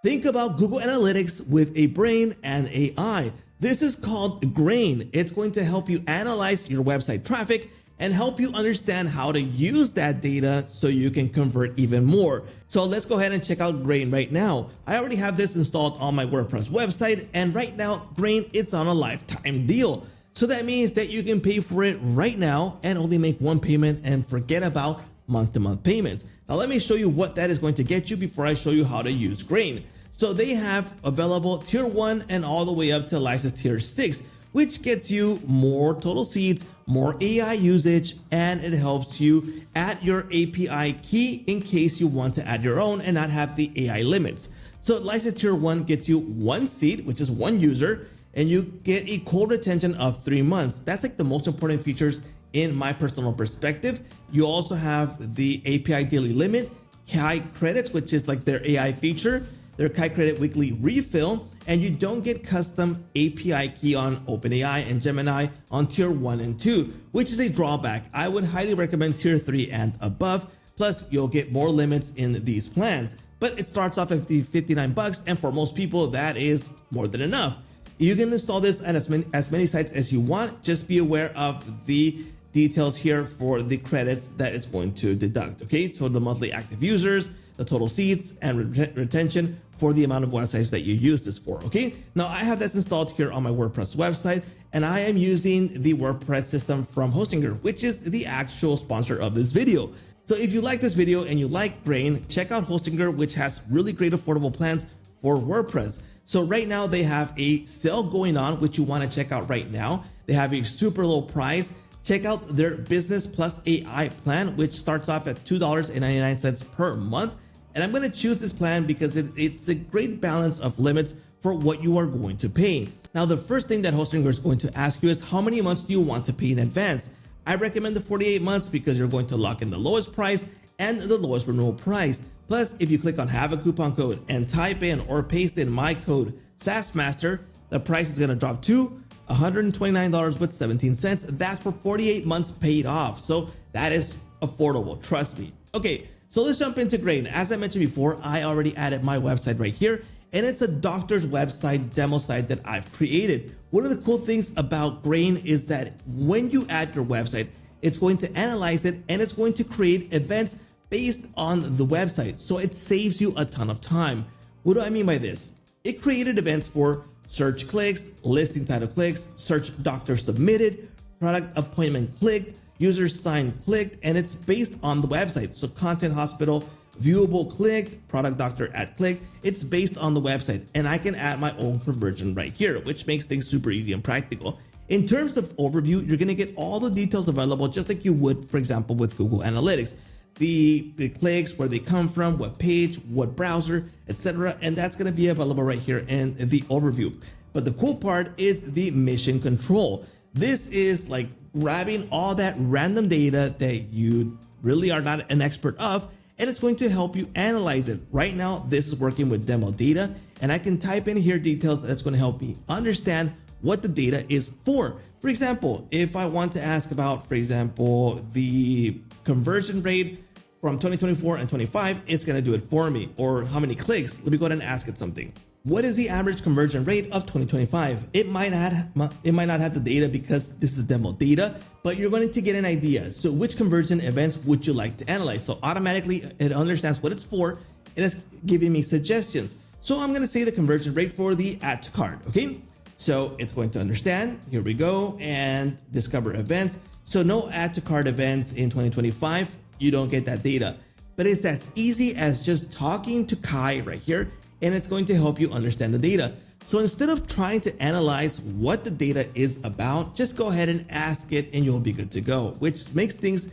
Think about Google Analytics with a brain and AI. This is called Grain. It's going to help you analyze your website traffic and help you understand how to use that data so you can convert even more. So let's go ahead and check out Grain right now. I already have this installed on my WordPress website, and right now Grain, it's on a lifetime deal. So that means that you can pay for it right now and only make one payment and forget about month-to-month payments. Now let me show you what that is going to get you before I show you how to use Grain. So they have available tier 1 and all the way up to license tier 6, which gets you more total seats, more AI usage, and it helps you add your API key in case you want to add your own and not have the AI limits. So license tier 1 gets you 1 seat, which is 1 user, and you get a cold retention of 3 months. That's like the most important features in my personal perspective. You also have the API daily limit, Kai credits, which is like their AI feature, their Kai credit weekly refill, and you don't get custom API key on OpenAI and Gemini on tier 1 and 2, which is a drawback. I would highly recommend tier 3 and above. Plus you'll get more limits in these plans, but it starts off at $59, and for most people that is more than enough. You can install this at as many sites as you want. Just be aware of the details here for the credits that it's going to deduct. Okay, so the monthly active users, the total seats, and retention for the amount of websites that you use this for. Okay, now I have this installed here on my WordPress website, and I am using the WordPress system from Hostinger, which is the actual sponsor of this video. So if you like this video and you like Grain, check out Hostinger, which has really great affordable plans for WordPress. So right now they have a sale going on, which you want to check out right now. They have a super low price. Check out their Business Plus AI plan, which starts off at $2.99 per month. And I'm going to choose this plan because it's a great balance of limits for what you are going to pay. Now, the first thing that Hostinger is going to ask you is how many months do you want to pay in advance? I recommend the 48 months because you're going to lock in the lowest price and the lowest renewal price. Plus, if you click on have a coupon code and type in or paste in my code SaaSmaster, the price is going to drop to $129.17. That's for 48 months paid off. So that is affordable, trust me. Okay, so let's jump into Grain. As I mentioned before, I already added my website right here, and it's a doctor's website demo site that I've created. One of the cool things about Grain is that when you add your website, it's going to analyze it and it's going to create events based on the website. So it saves you a ton of time. What do I mean by this? It created events for search clicks, listing title clicks, search doctor submitted, product appointment clicked, user sign clicked, and it's based on the website. So content hospital, viewable clicked, product doctor ad clicked, it's based on the website, and I can add my own conversion right here, which makes things super easy and practical. In terms of overview, you're gonna get all the details available just like you would, for example, with Google Analytics. The clicks, where they come from, what page, what browser, etc. And that's going to be available right here in the overview. But the cool part is the mission control. This is like grabbing all that random data that you really are not an expert of, and it's going to help you analyze it. Right now, this is working with demo data, and I can type in here details that's going to help me understand what the data is for. For example, if I want to ask about, for example, the conversion rate from 2024 and 25, it's going to do it for me. Or how many clicks? Let me go ahead and ask it something. What is the average conversion rate of 2025? It might not have the data because this is demo data, but you're going to get an idea. So which conversion events would you like to analyze? So automatically it understands what it's for, and it's giving me suggestions. So I'm going to say the conversion rate for the add to cart. Okay. So it's going to understand. Here we go, and discover events. So no add to cart events in 2025. You don't get that data, but it's as easy as just talking to Kai right here, and it's going to help you understand the data. So instead of trying to analyze what the data is about, just go ahead and ask it and you'll be good to go, which makes things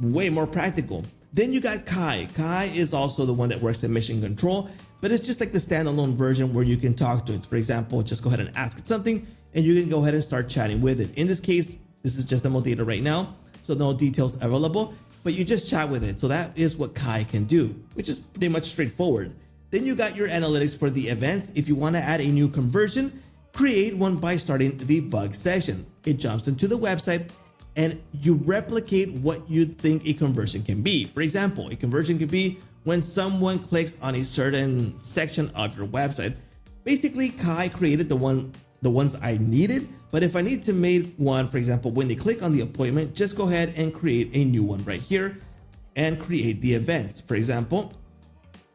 way more practical. Then you got Kai. Kai is also the one that works in mission control, but it's just like the standalone version where you can talk to it. For example, just go ahead and ask it something and you can go ahead and start chatting with it. In this case, this is just demo data right now, so no details available, but you just chat with it. So that is what Kai can do, which is pretty much straightforward. Then you got your analytics for the events. If you want to add a new conversion, create one by starting the bug session. It jumps into the website and you replicate what you think a conversion can be. For example, a conversion could be when someone clicks on a certain section of your website. Basically, Kai created the ones I needed, but if I need to make one, for example, when they click on the appointment, just go ahead and create a new one right here and create the events. For example,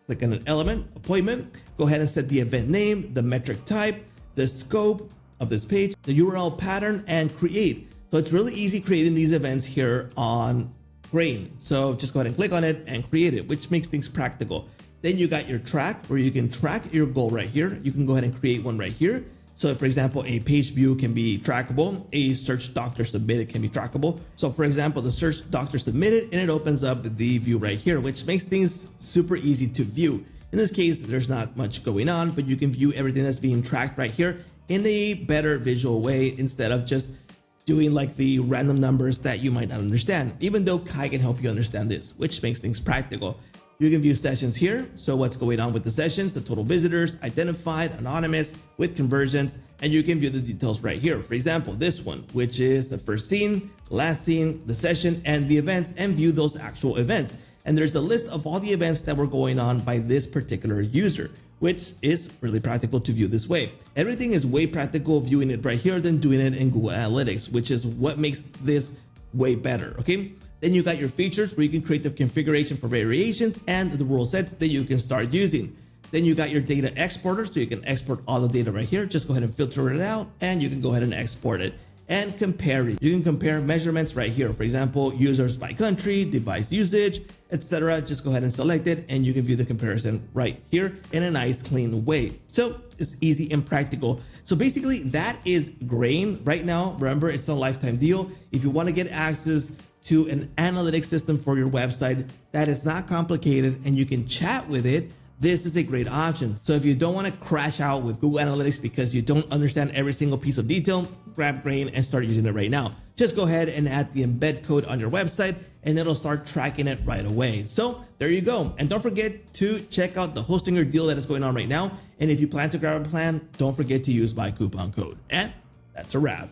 click on an element, appointment, go ahead and set the event name, the metric type, the scope of this page, the URL pattern, and create. So it's really easy creating these events here on Grain. So just go ahead and click on it and create it, which makes things practical. Then you got your track where you can track your goal right here. You can go ahead and create one right here. So for example, a page view can be trackable, a search doctor submitted can be trackable. So for example, the search doctor submitted, and it opens up the view right here, which makes things super easy to view. In this case, there's not much going on, but you can view everything that's being tracked right here in a better visual way instead of just doing like the random numbers that you might not understand, even though Kai can help you understand this, which makes things practical. You can view sessions here. So what's going on with the sessions, the total visitors, identified, anonymous, with conversions, and you can view the details right here. For example, this one, which is the first scene, last scene, the session, and the events, and view those actual events. And there's a list of all the events that were going on by this particular user, which is really practical to view this way. Everything is way practical viewing it right here than doing it in Google Analytics, which is what makes this way better, okay? Then you got your features where you can create the configuration for variations and the rule sets that you can start using. Then you got your data exporter, so you can export all the data right here. Just go ahead and filter it out and you can go ahead and export it. And compare it. You can compare measurements right here. For example, users by country, device usage, etc. Just go ahead and select it and you can view the comparison right here in a nice clean way. So it's easy and practical. So basically that is Grain right now. Remember, it's a lifetime deal. If you want to get access to an analytics system for your website that is not complicated and you can chat with it, this is a great option. So if you don't want to crash out with Google Analytics because you don't understand every single piece of detail, grab Grain and start using it right now. Just go ahead and add the embed code on your website and it'll start tracking it right away. So there you go. And don't forget to check out the Hostinger deal that is going on right now. And if you plan to grab a plan, don't forget to use my coupon code. And that's a wrap.